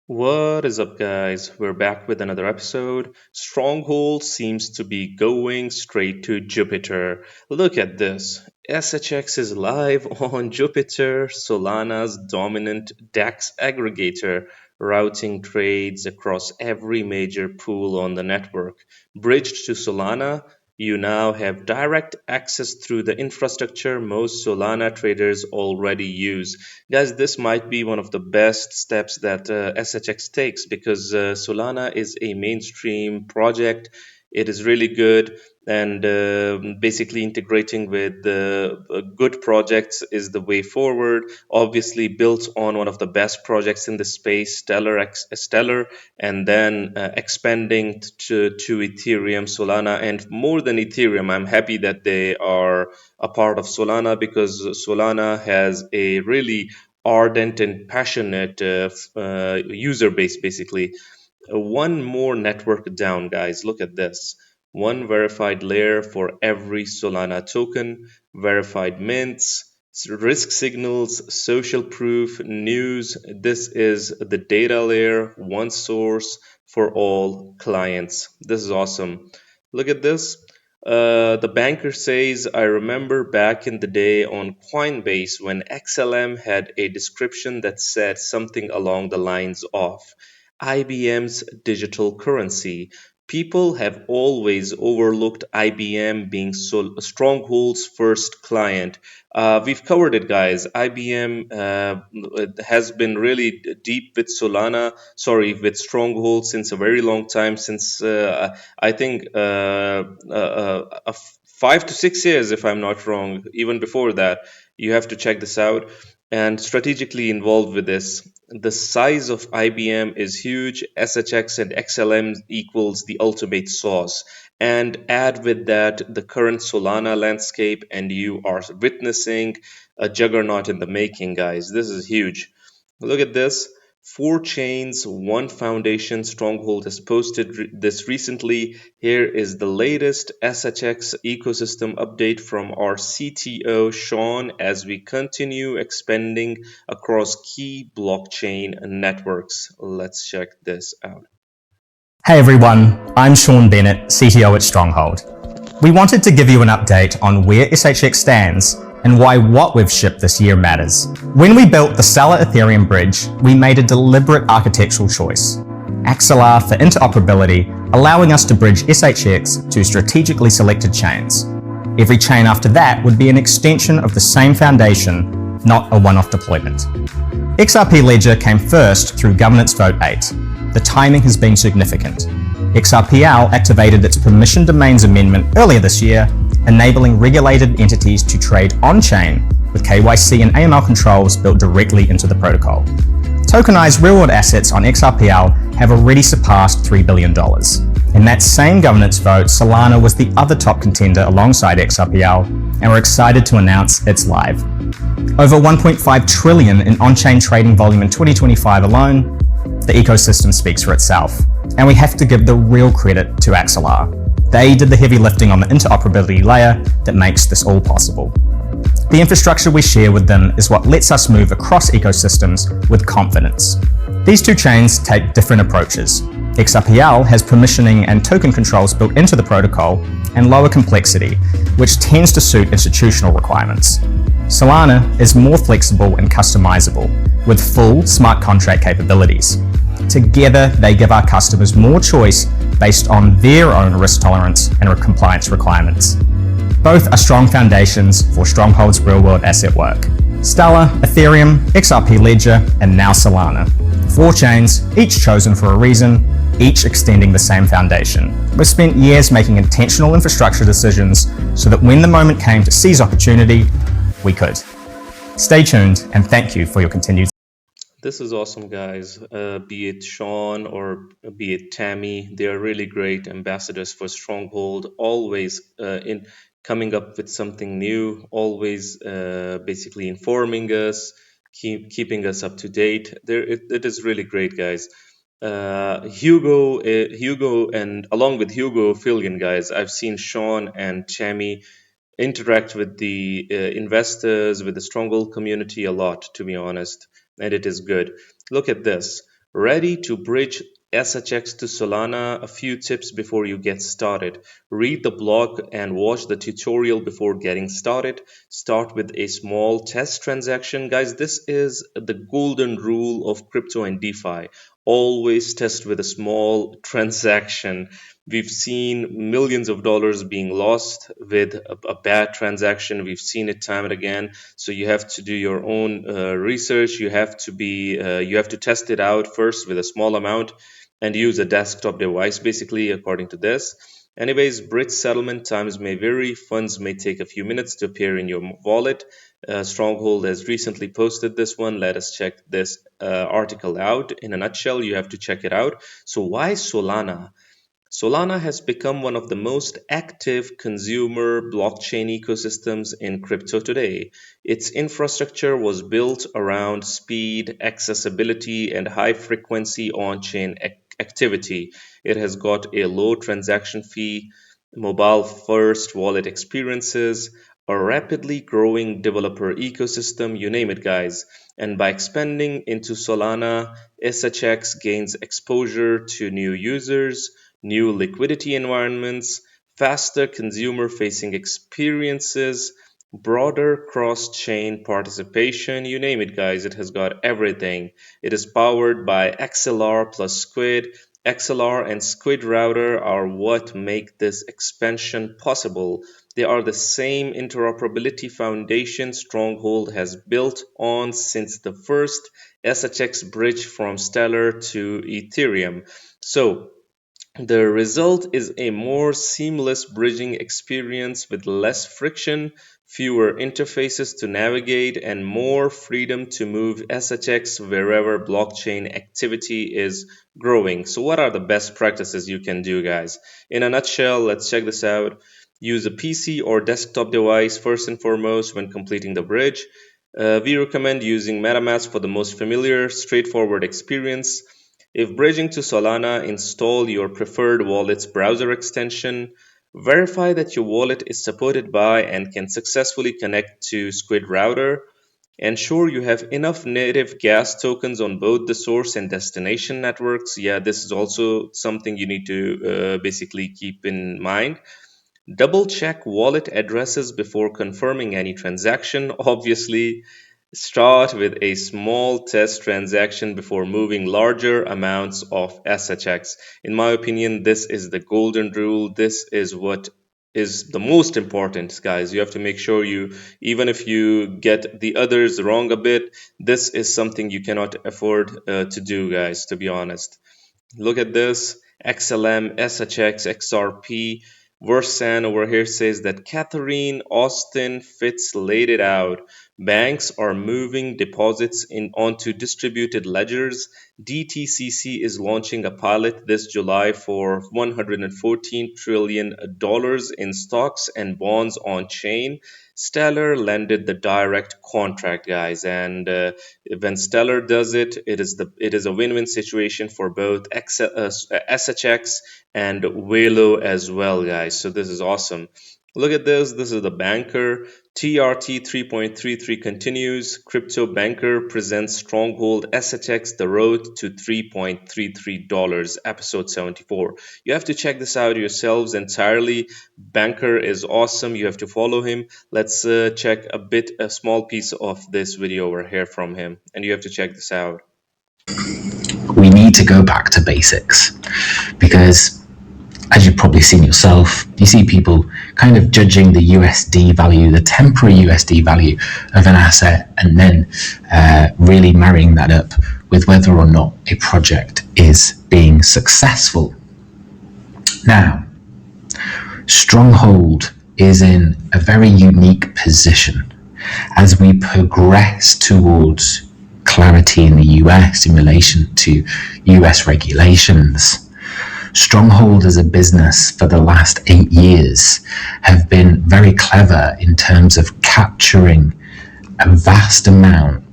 What is up, guys? We're back with another episode. Stronghold seems to be going straight to Jupiter. Look at this. SHX is live on Jupiter, Solana's dominant DEX aggregator, routing trades across every major pool on the network. Bridged to Solana, you now have direct access through the infrastructure most Solana traders already use. Guys, this might be one of the best steps that SHX takes because Solana is a mainstream project. It is really good, and basically integrating with good projects is the way forward. Obviously, built on one of the best projects in the space, Stellar, and then expanding to Ethereum, Solana, and more than Ethereum. I'm happy that they are a part of Solana because Solana has a really ardent and passionate user base, basically. One more network down, guys. Look at this. One verified layer for every Solana token, verified mints, risk signals, social proof, news. This is the data layer, one source for all clients. This is awesome. Look at this. The banker says, I remember back in the day on Coinbase when XLM had a description that said something along the lines of IBM's digital currency. People have always overlooked IBM being Stronghold's first client. We've covered it, guys. IBM has been really deep with Solana, sorry, with Stronghold since a very long time, since I think 5 to 6 years, if I'm not wrong, even before that. You have to check this out. And strategically involved with this. The size of IBM is huge. SHX and XLM equals the ultimate sauce. And add with that the current Solana landscape, and you are witnessing a juggernaut in the making, guys. This is huge. Look at this. Four chains, one foundation. Stronghold has posted this recently. Here is the latest SHX ecosystem update from our CTO, Sean, as we continue expanding across key blockchain networks. Let's check this out. Hey everyone, I'm Sean Bennett, CTO at Stronghold. We wanted to give you an update on where SHX stands and why what we've shipped this year matters. When we built the Stellar Ethereum bridge, we made a deliberate architectural choice. XLR for interoperability, allowing us to bridge SHX to strategically selected chains. Every chain after that would be an extension of the same foundation, not a one-off deployment. XRP Ledger came first through Governance Vote 8. The timing has been significant. XRPL activated its permission domains amendment earlier this year, enabling regulated entities to trade on-chain with KYC and AML controls built directly into the protocol. Tokenized real-world assets on XRPL have already surpassed $3 billion. In that same governance vote, Solana was the other top contender alongside XRPL, and we're excited to announce it's live. Over 1.5 trillion in on-chain trading volume in 2025 alone, the ecosystem speaks for itself, and we have to give the real credit to XLR. They did the heavy lifting on the interoperability layer that makes this all possible. The infrastructure we share with them is what lets us move across ecosystems with confidence. These two chains take different approaches. XRPL has permissioning and token controls built into the protocol and lower complexity, which tends to suit institutional requirements. Solana is more flexible and customizable, with full smart contract capabilities. Together, they give our customers more choice based on their own risk tolerance and compliance requirements. Both are strong foundations for Stronghold's real-world asset work. Stellar, Ethereum, XRP Ledger, and now Solana. 4 chains, each chosen for a reason, each extending the same foundation. We've spent years making intentional infrastructure decisions so that when the moment came to seize opportunity, we could. Stay tuned, and thank you for your continued. This is awesome, guys. Be it Sean or be it Tammy, they are really great ambassadors for Stronghold. Always in coming up with something new. Always basically informing us, keeping us up to date. It is really great, guys. Hugo, and along with Hugo Fillion, guys, I've seen Sean and Tammy interact with the investors, with the Stronghold community a lot, to be honest, and it is good. Look at this. Ready to bridge SHX to Solana? A few tips before you get started. Read the blog and watch the tutorial before getting started. Start with a small test transaction. Guys, this is the golden rule of crypto and DeFi. Always test with a small transaction. We've seen millions of dollars being lost with a bad transaction. We've seen it time and again. So you have to do your own research. You have to test it out first with a small amount and use a desktop device, basically, according to this. Anyways, bridge settlement times may vary. Funds may take a few minutes to appear in your wallet. Stronghold has recently posted this one. Let us check this article out. In a nutshell, you have to check it out. So why Solana? Solana has become one of the most active consumer blockchain ecosystems in crypto today. Its infrastructure was built around speed, accessibility, and high frequency on chain activity. It has got a low transaction fee, mobile first wallet experiences, a rapidly growing developer ecosystem, you name it, guys. And by expanding into Solana, SHX gains exposure to new users, new liquidity environments, faster consumer facing experiences, broader cross chain participation. You name it, guys, it has got everything. It is powered by XLR plus Squid. XLR and Squid router are what make this expansion possible. They are the same interoperability foundation Stronghold has built on since the first SHX bridge from Stellar to Ethereum. So, the result is a more seamless bridging experience with less friction, fewer interfaces to navigate, and more freedom to move SHX wherever blockchain activity is growing. So, what are the best practices you can do, guys? In a nutshell, let's check this out. Use a PC or desktop device first and foremost when completing the bridge. We recommend using MetaMask for the most familiar, straightforward experience. If bridging to Solana, install your preferred wallet's browser extension. Verify that your wallet is supported by and can successfully connect to Squid Router. Ensure you have enough native gas tokens on both the source and destination networks. Yeah, this is also something you need to basically keep in mind. Double check wallet addresses before confirming any transaction. Obviously, start with a small test transaction before moving larger amounts of SHX. In my opinion, this is the golden rule. This is what is the most important, guys. You have to make sure even if you get the others wrong a bit, this is something you cannot afford to do, guys, to be honest. Look at this. XLM, SHX, XRP. Versan over here says that Catherine Austin Fitz laid it out. Banks are moving deposits onto distributed ledgers. DTCC is launching a pilot this July for $114 trillion in stocks and bonds on chain. Stellar landed the direct contract, guys, and when Stellar does it, it is a win-win situation for both SHX and Velo as well, guys. So this is awesome. Look at this. This is the banker. TRT 3.33 continues. Crypto Banker presents Stronghold SHX The Road to $3.33, episode 74. You have to check this out yourselves entirely. Banker is awesome. You have to follow him. Let's check a small piece of this video over here from him. And you have to check this out. We need to go back to basics because, as you've probably seen yourself, you see people kind of judging the USD value, the temporary USD value of an asset, and then really marrying that up with whether or not a project is being successful. Now, Stronghold is in a very unique position as we progress towards clarity in the US in relation to US regulations. Stronghold as a business for the last 8 years have been very clever in terms of capturing a vast amount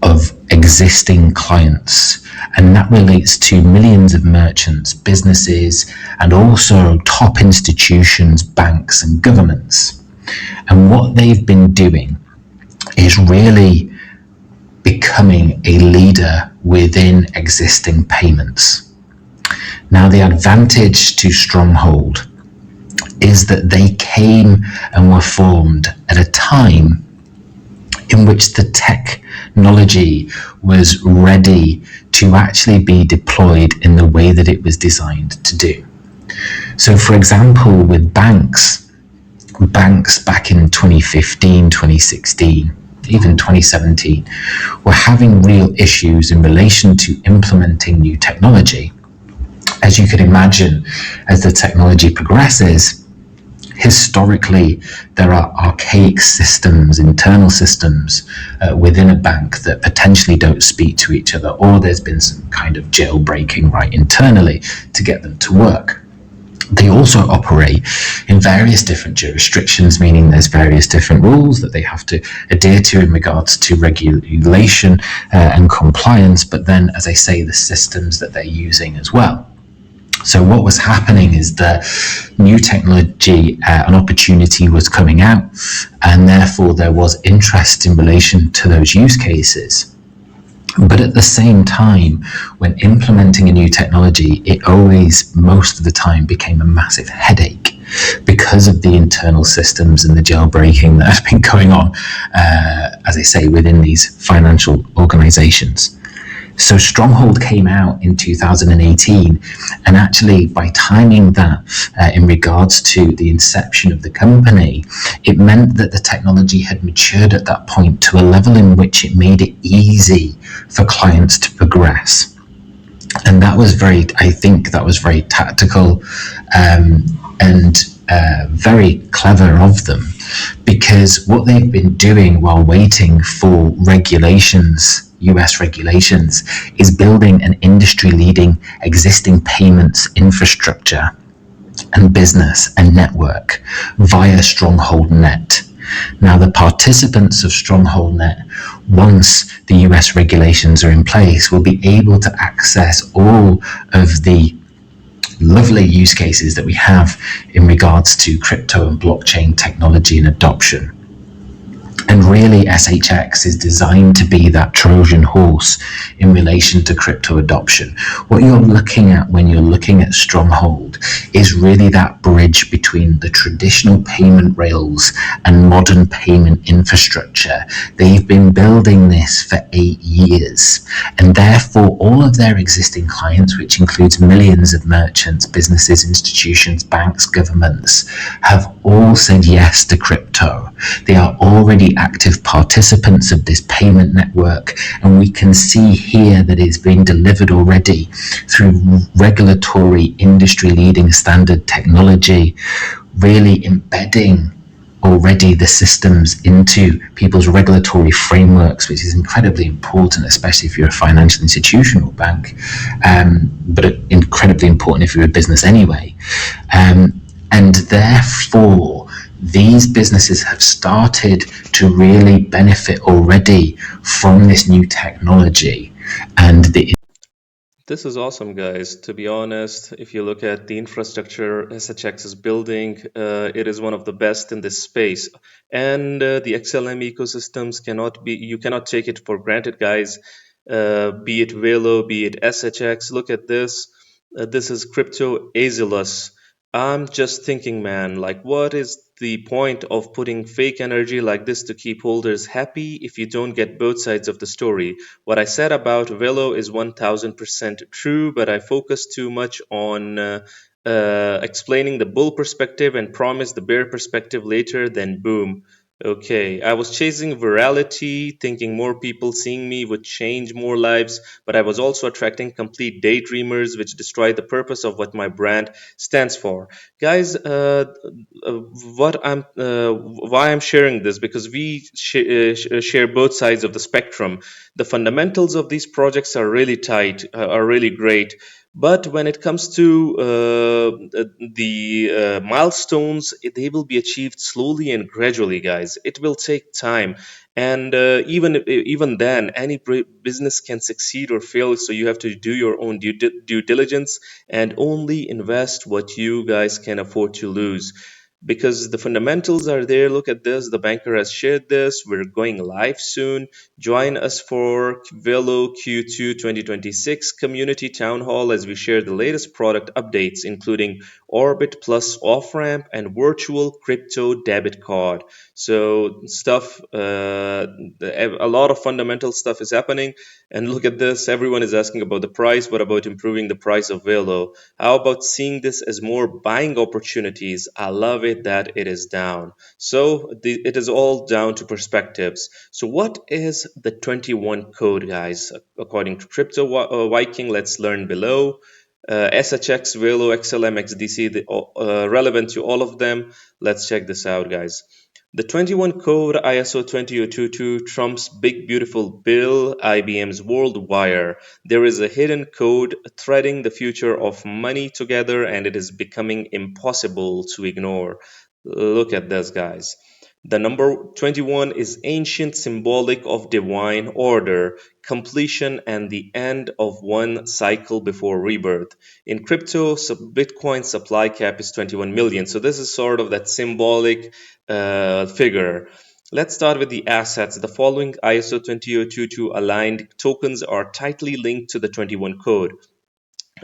of existing clients, and that relates to millions of merchants, businesses, and also top institutions, banks and governments. And what they've been doing is really becoming a leader within existing payments. Now, the advantage to Stronghold is that they came and were formed at a time in which the technology was ready to actually be deployed in the way that it was designed to do. So, for example, with banks back in 2015, 2016, even 2017, were having real issues in relation to implementing new technology. As you could imagine, as the technology progresses, historically there are archaic systems, internal systems within a bank that potentially don't speak to each other, or there's been some kind of jailbreaking right internally to get them to work. They also operate in various different jurisdictions, meaning there's various different rules that they have to adhere to in regards to regulation and compliance, but then, as I say, the systems that they're using as well. So what was happening is that new technology, an opportunity was coming out, and therefore there was interest in relation to those use cases. But at the same time, when implementing a new technology, it always, most of the time, became a massive headache because of the internal systems and the jailbreaking that has been going on, as I say, within these financial organizations. So Stronghold came out in 2018, and actually by timing that in regards to the inception of the company, it meant that the technology had matured at that point to a level in which it made it easy for clients to progress. And that was I think that was very tactical and very clever of them, because what they've been doing while waiting for regulations, US regulations, is building an industry-leading existing payments infrastructure and business and network via Stronghold Net. Now, the participants of Stronghold Net, once the US regulations are in place, will be able to access all of the lovely use cases that we have in regards to crypto and blockchain technology and adoption. And really, SHX is designed to be that Trojan horse in relation to crypto adoption. What you're looking at when you're looking at Stronghold is really that bridge between the traditional payment rails and modern payment infrastructure. They've been building this for 8 years, and therefore all of their existing clients, which includes millions of merchants, businesses, institutions, banks, governments, have all said yes to crypto. They are already active participants of this payment network, and we can see here that it's been delivered already through regulatory industry-leading standard technology, really embedding already the systems into people's regulatory frameworks, which is incredibly important, especially if you're a financial institution or bank, but incredibly important if you're a business anyway. And therefore, these businesses have started to really benefit already from this new technology. And the This is awesome, guys. To be honest, if you look at the infrastructure SHX is building, it is one of the best in this space. And the XLM ecosystems you cannot take it for granted, guys. Be it Velo, be it SHX. Look at this. This is crypto Azilus. I'm just thinking, man, like, what is the point of putting fake energy like this to keep holders happy if you don't get both sides of the story? What I said about Velo is 1000% true, but I focused too much on explaining the bull perspective and promised the bear perspective later, then boom. Okay, I was chasing virality, thinking more people seeing me would change more lives, but I was also attracting complete daydreamers, which destroyed the purpose of what my brand stands for. Guys, why I'm sharing this, because we share both sides of the spectrum. The fundamentals of these projects are really tight, are really great, but when it comes to the milestones, they will be achieved slowly and gradually, guys. It will take time, and even then, any business can succeed or fail. So you have to do your own due diligence and only invest what you guys can afford to lose. because the fundamentals are there. Look at this. The banker has shared this. We're going live soon. Join us for Velo Q2 2026 Community Town Hall as we share the latest product updates, including Orbit Plus off ramp and virtual crypto debit card. So, a lot of fundamental stuff is happening. And look at this. Everyone is asking about the price. What about improving the price of Velo? How about seeing this as more buying opportunities? I love it that it is down. So it is all down to perspectives. So what is the 21 code, guys? According to Crypto Viking, let's learn below. SHX, Velo, XLM, XDC, relevant to all of them. Let's check this out, guys. The 21 code ISO 20022 trumps Big Beautiful Bill, IBM's World Wire. There is a hidden code threading the future of money together, and it is becoming impossible to ignore. Look at this, guys. The number 21 is ancient, symbolic of divine order, completion, and the end of one cycle before rebirth. In crypto, Bitcoin supply cap is 21 million. So this is sort of that symbolic figure. Let's start with the assets. The following ISO 20022 aligned tokens are tightly linked to the 21 code.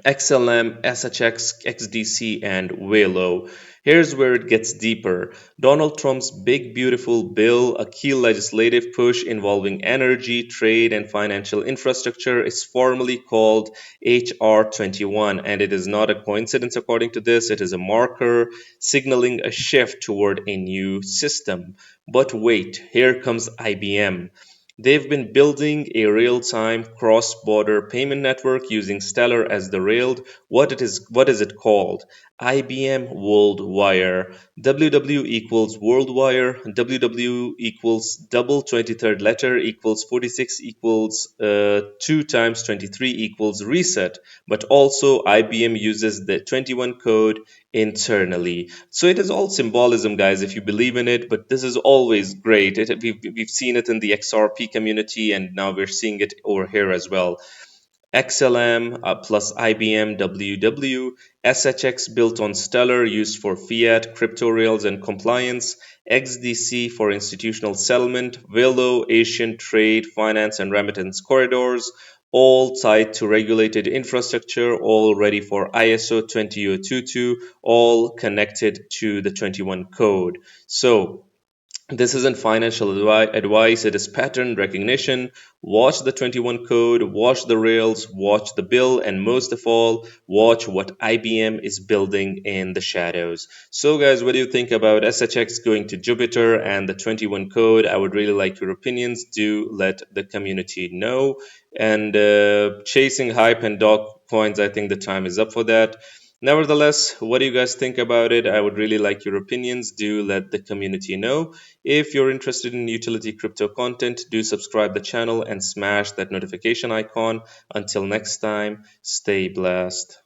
XLM, SHX, XDC, and Velo. Here's where it gets deeper. Donald Trump's Big Beautiful Bill, a key legislative push involving energy, trade, and financial infrastructure, is formally called HR 21, and it is not a coincidence according to this. It is a marker signaling a shift toward a new system. But wait, here comes IBM. They've been building a real-time cross-border payment network using Stellar as the rail. What is it called? IBM World Wire. WW equals World Wire. WW equals double 23rd letter equals 46 equals 2 times 23 equals reset. But also IBM uses the 21 code internally. So it is all symbolism, guys, if you believe in it, but this is always great. We've seen it in the XRP community, and now we're seeing it over here as well. XLM plus IBM WW, SHX built on Stellar, used for fiat, crypto rails, and compliance, XDC for institutional settlement, Velo, Asian trade, finance, and remittance corridors, all tied to regulated infrastructure, all ready for ISO 20022, all connected to the 21 code. So, this isn't financial advice, it is pattern recognition. Watch the 21 code, watch the rails, watch the bill, and most of all, watch what IBM is building in the shadows. So, guys, what do you think about SHX going to Jupiter and the 21 code? I would really like your opinions. Do let the community know. And chasing hype and dog coins, I think the time is up for that. Nevertheless, what do you guys think about it? I would really like your opinions. Do let the community know. If you're interested in utility crypto content, do subscribe the channel and smash that notification icon. Until next time, stay blessed.